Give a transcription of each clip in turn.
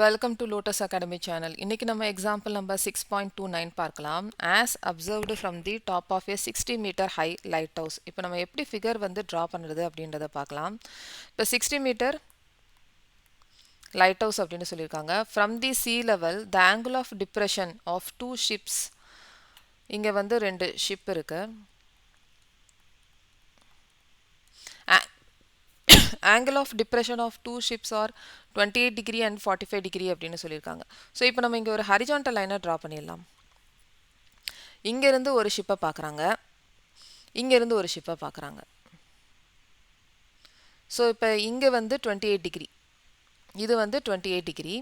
Welcome to Lotus Academy channel. இன்னைக்கு நம்ம example number 6.29 பார்க்கலாம். As observed from the top of a 60 meter high lighthouse. இப்போ நம்ம எப்படி figure வந்து draw பண்ணுறது அப்படின்றத பார்க்கலாம். இப்போ 60 meter lighthouse அப்படின்னு சொல்லியிருக்காங்க. From the sea level, the angle of depression of two ships. இங்க வந்து ரெண்டு ship இருக்கு. Angle of depression of two ships are 28 degree and 45 degree அப்படின்னு சொல்லியிருக்காங்க. ஸோ இப்போ நம்ம இங்கே ஒரு ஹரிஜான்டல் லைனை ட்ரா பண்ணிடலாம். இங்கேருந்து ஒரு ஷிப்பை பார்க்குறாங்க, இங்கேருந்து ஒரு ஷிப்பை பார்க்குறாங்க. ஸோ இப்போ இங்கே வந்து 28 டிகிரி, இது வந்து 28 டிகிரி.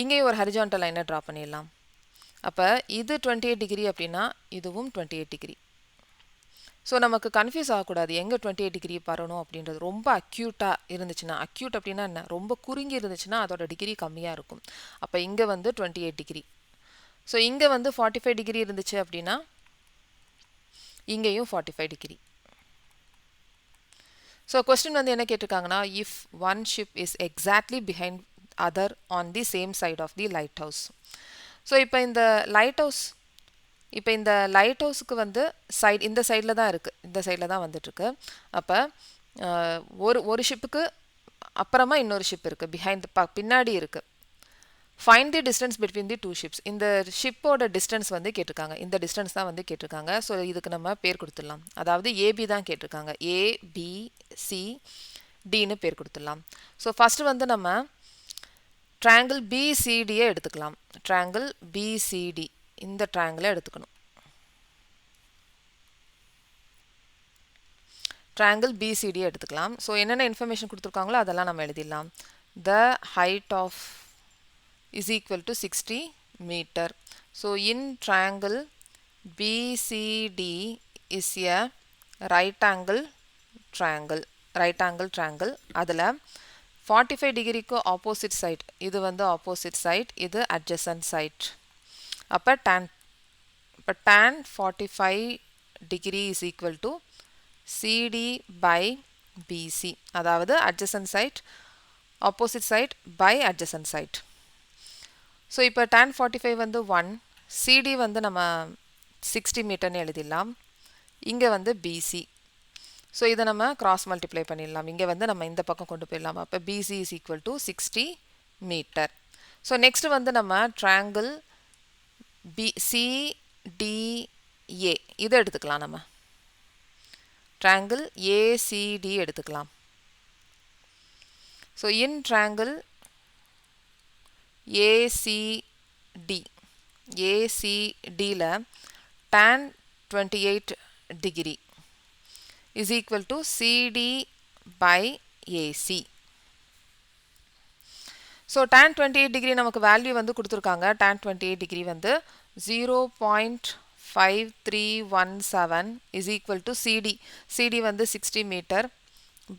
இங்கேயும் ஒரு ஹரிஜான்டல் லைனை ட்ரா பண்ணிடலாம். அப்போ இது 28 டிகிரி அப்படின்னா இதுவும் 28 டிகிரி. ஸோ நமக்கு கன்ஃபியூஸ் ஆகக்கூடாது எங்கே 28 டிகிரி வரணும் அப்படின்றது. ரொம்ப அக்யூட்டாக இருந்துச்சுன்னா, அக்யூட் அப்படின்னா என்ன, ரொம்ப குறுங்கி இருந்துச்சுன்னா அதோட டிகிரி கம்மியாக இருக்கும். அப்போ இங்கே வந்து 28 டிகிரி. ஸோ இங்கே வந்து 45 டிகிரி இருந்துச்சு அப்படின்னா இங்கேயும் 45 டிகிரி. ஸோ கொஸ்டின் வந்து என்ன கேட்டிருக்காங்கன்னா, if one ship is exactly behind other on the same side of the lighthouse. So இப்போ இந்த லைட் ஹவுஸுக்கு வந்து இந்த சைடில் தான் இருக்குது, இந்த சைடில் தான் வந்துட்டுருக்கு. அப்போ ஒரு ஷிப்புக்கு அப்புறமா இன்னொரு ஷிப் இருக்குது, பின்னாடி இருக்குது. Find the distance between the two ships. இந்த ஷிப்போட டிஸ்டன்ஸ் வந்து கேட்டிருக்காங்க, இந்த டிஸ்டன்ஸ் தான் வந்து கேட்டிருக்காங்க. ஸோ இதுக்கு நம்ம பேர் கொடுத்துடலாம். அதாவது ஏபி தான் கேட்டிருக்காங்க, ஏபிசிடின்னு பேர் கொடுத்துடலாம். ஸோ ஃபஸ்ட்டு வந்து நம்ம ட்ரையாங்கிள் பிசிடியை எடுத்துக்கலாம். ட்ரையாங்கிள் பிசிடி, இந்த ட்ரையாங்கிளை எடுத்துக்கணும். ட்ரையாங்கிள் பிசிடி எடுத்துக்கலாம். ஸோ என்னென்ன இன்ஃபர்மேஷன் கொடுத்துருக்காங்களோ அதெல்லாம் நம்ம எழுதிடலாம். The height of is equal to 60 metre. So in triangle BCD is a right angle triangle. அதில் 45 டிகிரிக்கு ஆப்போசிட் சைட், இது வந்து ஆப்போசிட் சைட், இது அட்ஜசன்ட் சைட். அப்போ tan 45 degree is equal to CD by BC, அதாவது adjacent side opposite side by adjacent side. So இப்போ tan 45 வந்து 1, CD வந்து நம்ம 60 மீட்டர்னு எழுதிடலாம். இங்கே வந்து BC. ஸோ இதை நம்ம கிராஸ் மல்டிப்ளை பண்ணிடலாம். இங்கே வந்து நம்ம இந்த பக்கம் கொண்டு போயிடலாம். அப்போ BC is equal to 60 metre. So next வந்து நம்ம ட்ரையாங்கிள் CDA இதை எடுத்துக்கலாம். நம்ம ட்ரையாங்கிள் ஏசிடி எடுத்துக்கலாம். ஸோ இன் ட்ரையாங்கிள் ஏசிடியில் tan 28 degree is equal to CD by AC. So tan 28 degree நமக்கு வேல்யூ வந்து கொடுத்துருக்காங்க. tan 28 டிகிரி வந்து 0.5317 is equal to CD வந்து 60 மீட்டர்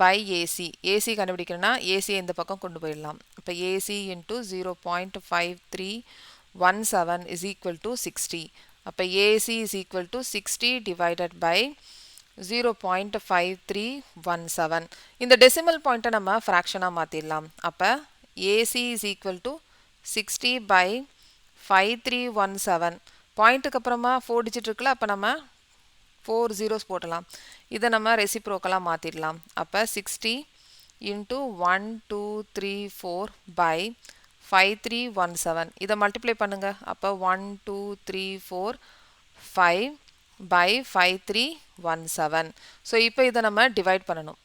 by AC கண்டுபிடிக்கணும்னா AC இந்த பக்கம் கொண்டு போயிடலாம். இப்போ AC into 0.5317 is equal to 60. அப்போ AC is equal to 60 divided by 0.5317. இந்த டெசிமல் பாயிண்ட்டை நம்ம ஃப்ராக்ஷனாக மாற்றிடலாம். அப்போ AC is equal to 60 by 5317. பாயிண்ட்டுக்கு அப்புறமா 4 டிஜிட் இருக்குல்ல, அப்போ நம்ம 4 zeros போட்டலாம். இதை நம்ம ரெசிப்ரோக்கலாக மாற்றிடலாம். அப்போ 60 into 1234 by 5317. இதை மல்டிப்ளை பண்ணுங்க. அப்போ 1234 5 by 5317. ஸோ இப்போ இதை நம்ம டிவைட் பண்ணணும்.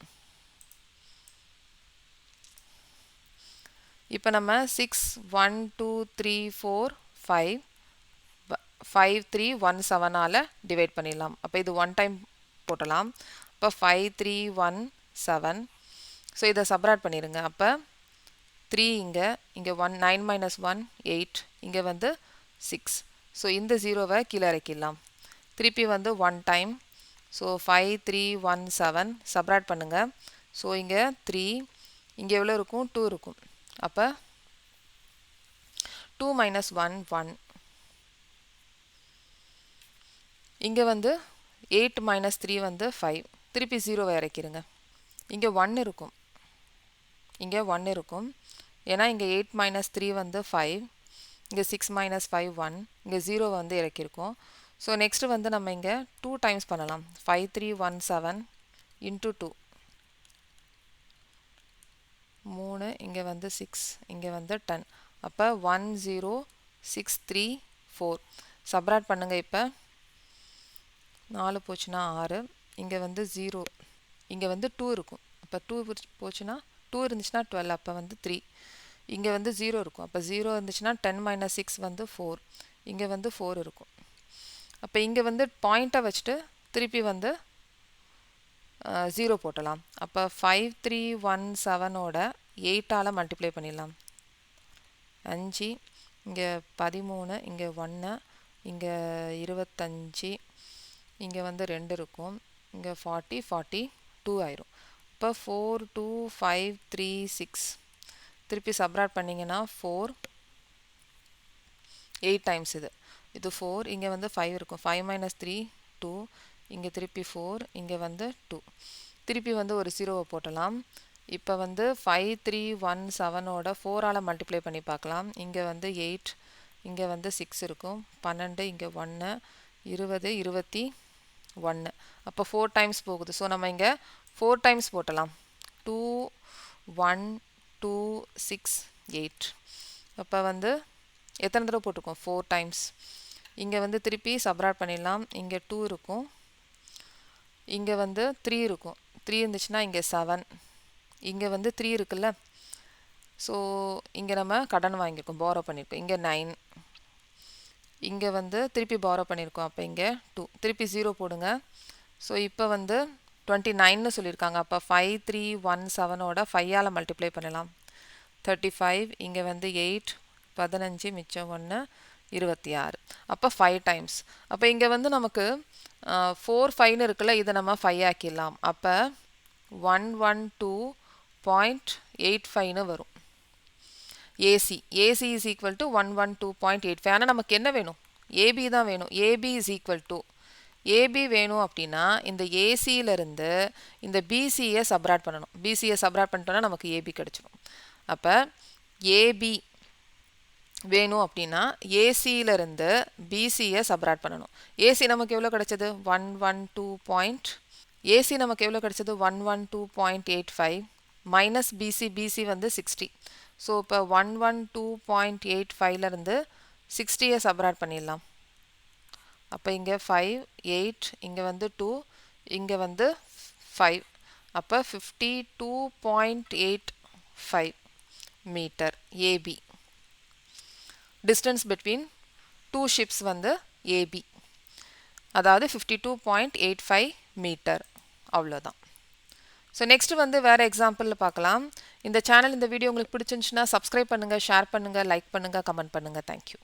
இப்போ நம்ம 6 1 2 3 4 5 5317 டிவைட் பண்ணிடலாம். அப்போ இது 1 டைம் போட்டலாம். அப்போ 5317. ஸோ இதை சப்ராக்ட் பண்ணிடுங்க. அப்போ 3 இங்கே 1 9 minus 1 8, இங்கே வந்து 6. ஸோ இந்த ஜீரோவை கீழே இறக்கிடலாம். திருப்பி வந்து 1 டைம். ஸோ 5317 சப்ராக்ட் பண்ணுங்க. ஸோ இங்கே 3, இங்கே எவ்வளோ இருக்கும், 2 இருக்கும். அப்போ 2 minus 1 1. இங்கே வந்து 8 minus 3 வந்து 5. திருப்பி 0வை இறக்கிடுங்க. இங்கே 1 இருக்கும், இங்கே 1 இருக்கும். ஏன்னா இங்கே 8 மைனஸ் 3 வந்து 5, இங்கே 6 மைனஸ் 5 1, இங்கே 0 வந்து இறக்கியிருக்கோம். ஸோ நெக்ஸ்ட்டு வந்து நம்ம இங்கே 2 டைம்ஸ் பண்ணலாம். 5 3 1 7 இன்ட்டு 2 3, இங்கே வந்து 6, இங்கே வந்து 10. அப்போ 1 0 6 3 4. சப்ராக்ட் பண்ணுங்கள். இப்போ 4 போச்சுன்னா 6, இங்கே வந்து 0, இங்கே வந்து 2 இருக்கும். அப்போ 2 போச்சுன்னா 2 இருந்துச்சுன்னா 12, அப்போ வந்து 3. இங்கே வந்து 0 இருக்கும். அப்போ 0 இருந்துச்சுன்னா 10 மைனஸ் 6 வந்து 4, இங்கே வந்து 4 இருக்கும். அப்போ இங்கே வந்து பாயிண்ட்டை வச்சுட்டு திருப்பி வந்து 0 போட்டலாம். அப்போ 5 3 1 7ஓட 8ஆல் மல்டிப்ளை பண்ணிடலாம். 5, இங்கே 13, இங்கே 1, இங்கே 25, இங்கே வந்து 2 இருக்கும். இங்கே 40 42 ஆயிரும். இப்போ 4 2 5 3 6. திருப்பி சப்ராக்ட் பண்ணிங்கன்னா 4 8 டைம்ஸ் இது 4, இங்கே வந்து 5 இருக்கும். 5 மைனஸ் 3 2, இங்கே திருப்பி 4, இங்கே வந்து 2. திருப்பி வந்து ஒரு 0வை போட்டலாம். இப்போ வந்து 5 3 1 7ஓட 4ஆல் மல்டிப்ளை பண்ணி பார்க்கலாம். இங்கே வந்து 8, இங்கே வந்து 6 இருக்கும். 12, இங்கே 1, 20 21. அப்போ 4 டைம்ஸ் போகுது. ஸோ நம்ம இங்கே 4 டைம்ஸ் போட்டலாம். 2 1 2 6 8. அப்போ வந்து எத்தனை தடவை போட்டிருக்கோம்? 4 டைம்ஸ். இங்கே வந்து திருப்பி சப்ராக்ட் பண்ணிடலாம். இங்கே 2 இருக்கும், இங்கே வந்து 3 இருக்கும். 3 இருந்துச்சுன்னா இங்கே 7, இங்கே வந்து 3 இருக்குல்ல. ஸோ இங்கே நம்ம கடன் வாங்கியிருக்கோம், பாரோ பண்ணியிருக்கோம். இங்கே 9, இங்கே வந்து திருப்பி பாரோ பண்ணியிருக்கோம். அப்போ இங்கே 2, திருப்பி 0 போடுங்க. ஸோ இப்போ வந்து 29ன்னு சொல்லியிருக்காங்க. அப்போ 5 3 1 7ஓட 5ஆல் மல்டிப்ளை பண்ணலாம். 35, இங்கே வந்து 8 15, மிச்சம் 1 26. அப்போ 5 டைம்ஸ். அப்போ இங்கே வந்து நமக்கு 4 5ன்னு இருக்குல்ல, இதை நம்ம 5 ஆக்கிடலாம். அப்போ 112.85ன்னு வரும். AC is equal to 112.85. ஆனால் நமக்கு என்ன வேணும்? ஏபி தான் வேணும். AB is equal to AB வேணும் அப்படின்னா இந்த ஏசியிலிருந்து இந்த பிசியை சப்ராக்ட் பண்ணணும். பிசியை சப்ராக்ட் பண்ணிட்டோன்னா நமக்கு ஏபி கிடச்சிடும். அப்போ ஏபி வேணும் அப்படின்னா ஏசியிலிருந்து பிசியை சப்ராக்ட் பண்ணணும். ஏசி நமக்கு எவ்வளோ கிடச்சது? 112. ஏசி நமக்கு எவ்வளோ கிடச்சது? 112.85 மைனஸ் பிசி வந்து 60. ஸோ இப்போ 112.85லேருந்து 60யை சப்ராக்ட் பண்ணிடலாம். அப்போ இங்கே 5 8, இங்கே வந்து 2, இங்கே வந்து 5. அப்போ 52.85 metre AB. Distance between 2 ships வந்து ஏபி, அதாவது 52.85 மீட்டர். அவ்வளோதான். ஸோ நெக்ஸ்ட் வந்து வேறு எக்ஸாம்பிளில் பார்க்கலாம். இந்த சேனல், இந்த வீடியோ உங்களுக்கு பிடிச்சிருந்துச்சுன்னா சப்ஸ்கிரைப் பண்ணுங்கள், ஷேர் பண்ணுங்கள், லைக் பண்ணுங்கள், கமெண்ட் பண்ணுங்கள். தேங்க்யூ.